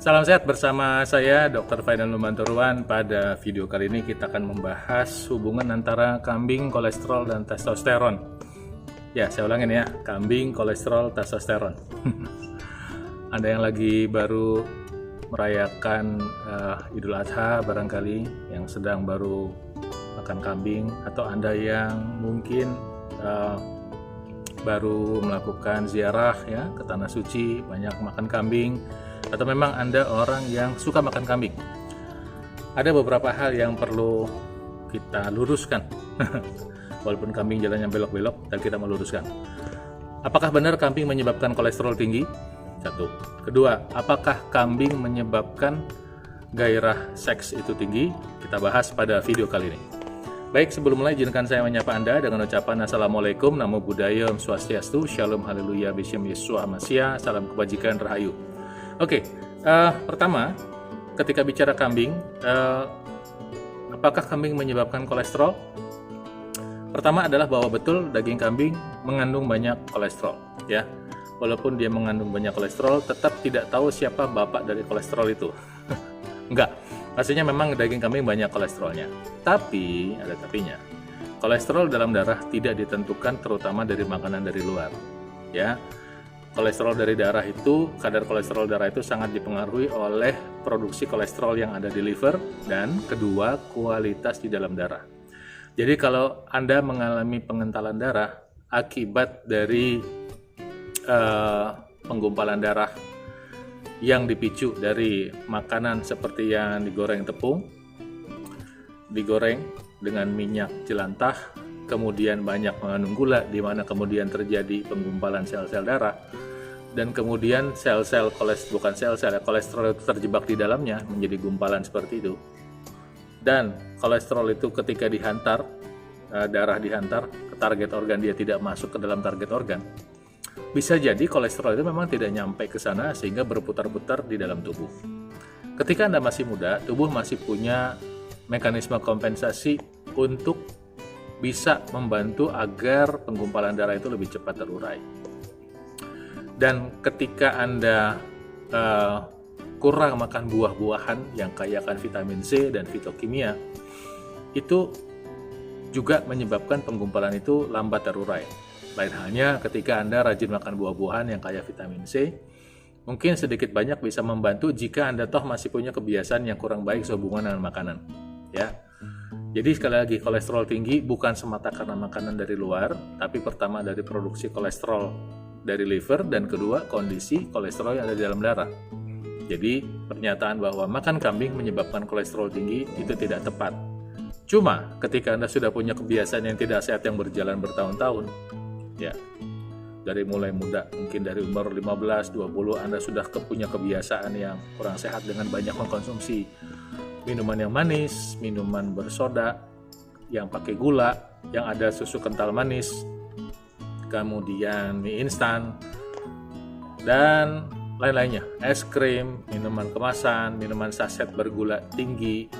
Salam sehat bersama saya Dr. Faidan Lumanturuan. Pada video kali ini kita akan membahas hubungan antara kambing, kolesterol, dan testosteron. Ya, saya ulangin ya, kambing, kolesterol, testosteron. Anda yang lagi baru merayakan Idul Adha barangkali, yang sedang baru makan kambing, atau Anda yang mungkin baru melakukan ziarah ya ke Tanah Suci, banyak makan kambing, atau memang Anda orang yang suka makan kambing. Ada beberapa hal yang perlu kita luruskan. Walaupun kambing jalannya belok-belok, dan kita meluruskan. Apakah benar kambing menyebabkan kolesterol tinggi? Satu. Kedua, apakah kambing menyebabkan gairah seks itu tinggi? Kita bahas pada video kali ini. Baik, sebelum mulai izinkan saya menyapa Anda dengan ucapan Assalamualaikum, Namo Buddhaya, Om Swastiastu, Shalom Haleluya, Bismillah Yesus Masya, Salam Kebajikan, Rahayu. Oke, pertama, ketika bicara kambing, apakah kambing menyebabkan kolesterol? Pertama adalah bahwa betul daging kambing mengandung banyak kolesterol, ya. Walaupun dia mengandung banyak kolesterol, tetap tidak tahu siapa bapak dari kolesterol itu. Enggak, maksudnya memang daging kambing banyak kolesterolnya. Tapi, ada tapinya. Kolesterol dalam darah tidak ditentukan terutama dari makanan dari luar, ya. Kolesterol dari darah itu, kadar kolesterol darah itu sangat dipengaruhi oleh produksi kolesterol yang ada di liver, dan kedua, kualitas di dalam darah. Jadi kalau Anda mengalami pengentalan darah akibat dari penggumpalan darah yang dipicu dari makanan seperti yang digoreng tepung, digoreng dengan minyak jelantah, kemudian banyak mengandung gula, di mana kemudian terjadi penggumpalan sel-sel darah, dan kemudian sel-sel kolesterol itu terjebak di dalamnya menjadi gumpalan seperti itu. Dan kolesterol itu ketika dihantar, darah dihantar ke target organ, dia tidak masuk ke dalam target organ. Bisa jadi kolesterol itu memang tidak nyampe ke sana sehingga berputar-putar di dalam tubuh. Ketika Anda masih muda, tubuh masih punya mekanisme kompensasi untuk bisa membantu agar penggumpalan darah itu lebih cepat terurai. Dan ketika Anda kurang makan buah-buahan yang kaya akan vitamin C dan fitokimia, itu juga menyebabkan penggumpalan itu lambat terurai. Lain halnya ketika Anda rajin makan buah-buahan yang kaya vitamin C, mungkin sedikit banyak bisa membantu jika Anda toh masih punya kebiasaan yang kurang baik sehubungan dengan makanan, ya. Jadi sekali lagi, kolesterol tinggi bukan semata karena makanan dari luar, tapi pertama dari produksi kolesterol dari liver, dan kedua kondisi kolesterol yang ada di dalam darah. Jadi pernyataan bahwa makan kambing menyebabkan kolesterol tinggi itu tidak tepat. Cuma ketika Anda sudah punya kebiasaan yang tidak sehat yang berjalan bertahun-tahun, ya, dari mulai muda, mungkin dari umur 15-20 Anda sudah punya kebiasaan yang kurang sehat dengan banyak mengkonsumsi minuman yang manis, minuman bersoda, yang pakai gula, yang ada susu kental manis, kemudian mie instan, dan lain-lainnya, es krim, minuman kemasan, minuman saset bergula tinggi,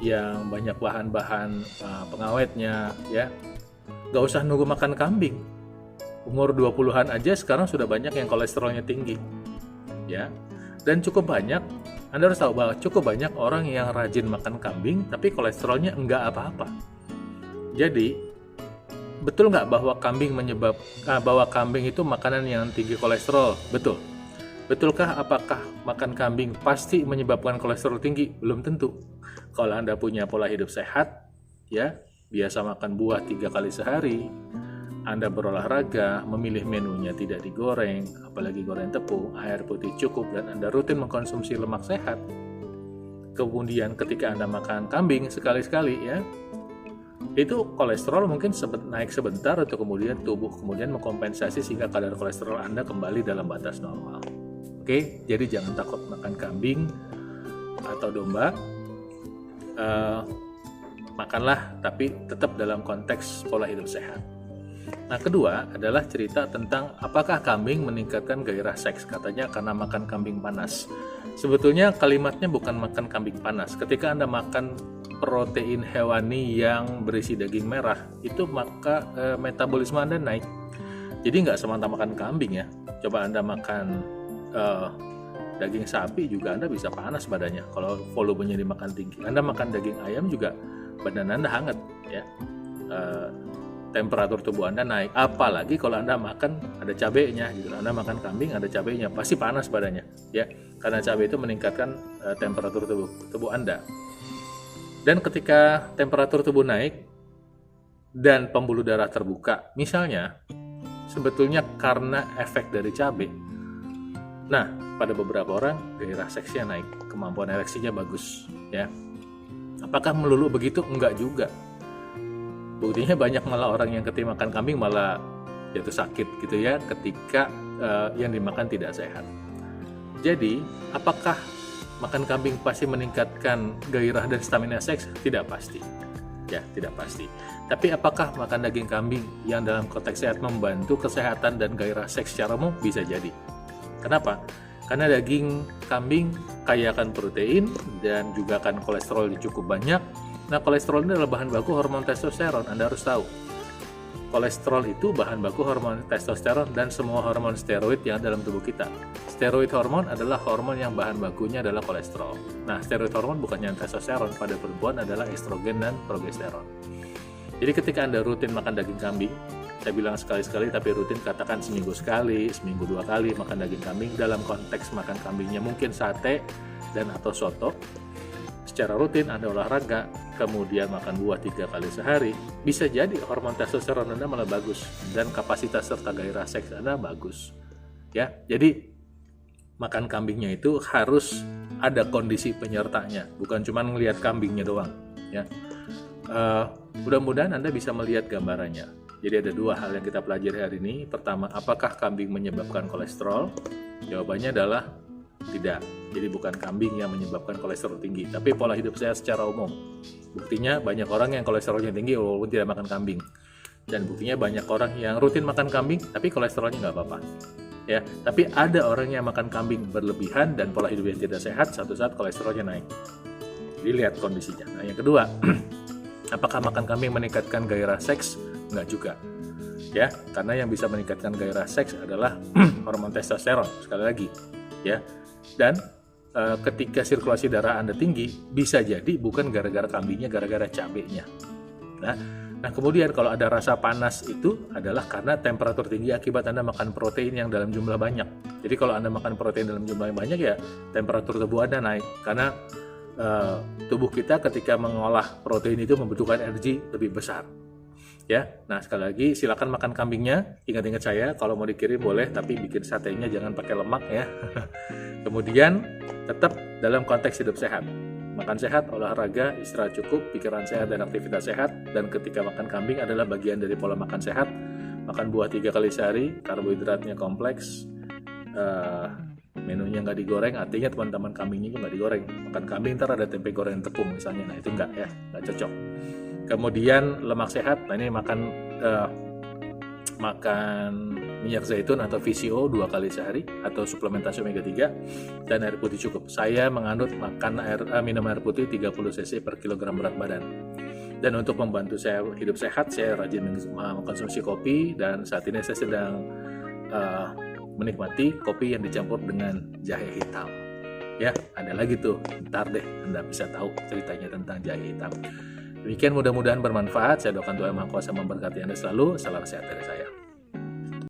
yang banyak bahan-bahan pengawetnya, ya. Gak usah nunggu makan kambing. Umur 20-an aja sekarang sudah banyak yang kolesterolnya tinggi, ya. Dan cukup banyak, Anda harus tahu bahwa cukup banyak orang yang rajin makan kambing, tapi kolesterolnya enggak apa-apa. Jadi, betul nggak bahwa kambing itu makanan yang tinggi kolesterol? Betul. Betulkah apakah makan kambing pasti menyebabkan kolesterol tinggi? Belum tentu. Kalau Anda punya pola hidup sehat, ya, biasa makan buah 3 kali sehari, Anda berolahraga, memilih menunya tidak digoreng, apalagi goreng tepung, air putih cukup, dan Anda rutin mengkonsumsi lemak sehat. Kemudian ketika Anda makan kambing sekali-sekali, ya, itu kolesterol mungkin naik sebentar, atau kemudian tubuh kemudian mengkompensasi sehingga kadar kolesterol Anda kembali dalam batas normal. Oke, jadi jangan takut makan kambing atau domba. Makanlah, tapi tetap dalam konteks pola hidup sehat. Nah, kedua adalah cerita tentang apakah kambing meningkatkan gairah seks. Katanya karena makan kambing panas. Sebetulnya kalimatnya bukan makan kambing panas. Ketika Anda makan protein hewani yang berisi daging merah, itu maka metabolisme Anda naik. Jadi nggak semata makan kambing ya. Coba Anda makan daging sapi juga Anda bisa panas badannya kalau volumenya dimakan tinggi. Anda makan daging ayam juga badan Anda hangat ya. Temperatur tubuh Anda naik, apalagi kalau Anda makan ada cabenya gitu. Anda makan kambing ada cabenya, pasti panas badannya ya, karena cabai itu meningkatkan temperatur tubuh Anda. Dan ketika temperatur tubuh naik dan pembuluh darah terbuka misalnya, sebetulnya karena efek dari cabai. Nah, pada beberapa orang gairah seksnya naik, kemampuan ereksinya bagus ya. Apakah melulu begitu? Enggak juga. Buktinya banyak malah orang yang ketika makan kambing malah jatuh sakit gitu ya, ketika yang dimakan tidak sehat. Jadi, apakah makan kambing pasti meningkatkan gairah dan stamina seks? Tidak pasti. Ya, tidak pasti. Tapi apakah makan daging kambing yang dalam konteks sehat membantu kesehatan dan gairah seks secara umum? Bisa jadi. Kenapa? Karena daging kambing kaya akan protein dan juga akan kolesterol yang cukup banyak. Nah, kolesterol ini adalah bahan baku hormon testosteron. Anda harus tahu. Kolesterol itu bahan baku hormon testosteron dan semua hormon steroid yang ada dalam tubuh kita. Steroid hormon adalah hormon yang bahan bakunya adalah kolesterol. Nah, steroid hormon bukannya testosteron, pada perempuan adalah estrogen dan progesteron. Jadi ketika Anda rutin makan daging kambing, saya bilang sekali-sekali tapi rutin, katakan seminggu sekali, seminggu 2 kali makan daging kambing. Dalam konteks makan kambingnya mungkin sate dan atau soto. Secara rutin Anda olahraga, kemudian makan buah 3 kali sehari, bisa jadi hormon testosteron Anda malah bagus dan kapasitas serta gairah seks Anda bagus. Ya, jadi makan kambingnya itu harus ada kondisi penyertanya, bukan cuma ngelihat kambingnya doang. Ya, mudah-mudahan Anda bisa melihat gambarannya. Jadi ada 2 hal yang kita pelajari hari ini. Pertama, apakah kambing menyebabkan kolesterol? Jawabannya adalah tidak. Jadi bukan kambing yang menyebabkan kolesterol tinggi, tapi pola hidup sehat secara umum. Buktinya banyak orang yang kolesterolnya tinggi walaupun tidak makan kambing. Dan buktinya banyak orang yang rutin makan kambing, tapi kolesterolnya nggak apa-apa. Ya, tapi ada orang yang makan kambing berlebihan dan pola hidup yang tidak sehat, satu saat kolesterolnya naik. Jadi lihat kondisinya. Nah, yang kedua, apakah makan kambing meningkatkan gairah seks? Nggak juga. Ya, karena yang bisa meningkatkan gairah seks adalah hormon testosteron, sekali lagi. Ya, dan ketika sirkulasi darah Anda tinggi, bisa jadi bukan gara-gara kambingnya, gara-gara cabenya. Nah, kemudian kalau ada rasa panas itu adalah karena temperatur tinggi akibat Anda makan protein yang dalam jumlah banyak. Jadi kalau Anda makan protein dalam jumlah yang banyak, ya temperatur tubuh Anda naik. Karena tubuh kita ketika mengolah protein itu membutuhkan energi lebih besar. Ya, nah sekali lagi silakan makan kambingnya. Ingat-ingat saya, kalau mau dikirim boleh, tapi bikin satenya jangan pakai lemak ya. Kemudian tetap dalam konteks hidup sehat. Makan sehat, olahraga, istirahat cukup, pikiran sehat dan aktivitas sehat. Dan ketika makan kambing adalah bagian dari pola makan sehat. Makan buah 3 kali sehari, karbohidratnya kompleks, menunya nggak digoreng, artinya teman-teman kambingnya juga nggak digoreng. Makan kambing ntar ada tempe goreng tepung misalnya, nah itu nggak ya, nggak cocok. Kemudian lemak sehat, nah ini makan minyak zaitun atau VCO 2 kali sehari atau suplementasi omega 3 dan air putih cukup. Saya menganut minum air putih 30 cc per kilogram berat badan. Dan untuk membantu saya hidup sehat, saya rajin mengkonsumsi kopi dan saat ini saya sedang menikmati kopi yang dicampur dengan jahe hitam. Ya, ada lagi tuh, ntar deh Anda bisa tahu ceritanya tentang jahe hitam. Demikian, mudah-mudahan bermanfaat. Saya doakan Tuhan Maha Kuasa memberkati Anda selalu. Salam sehat dari saya.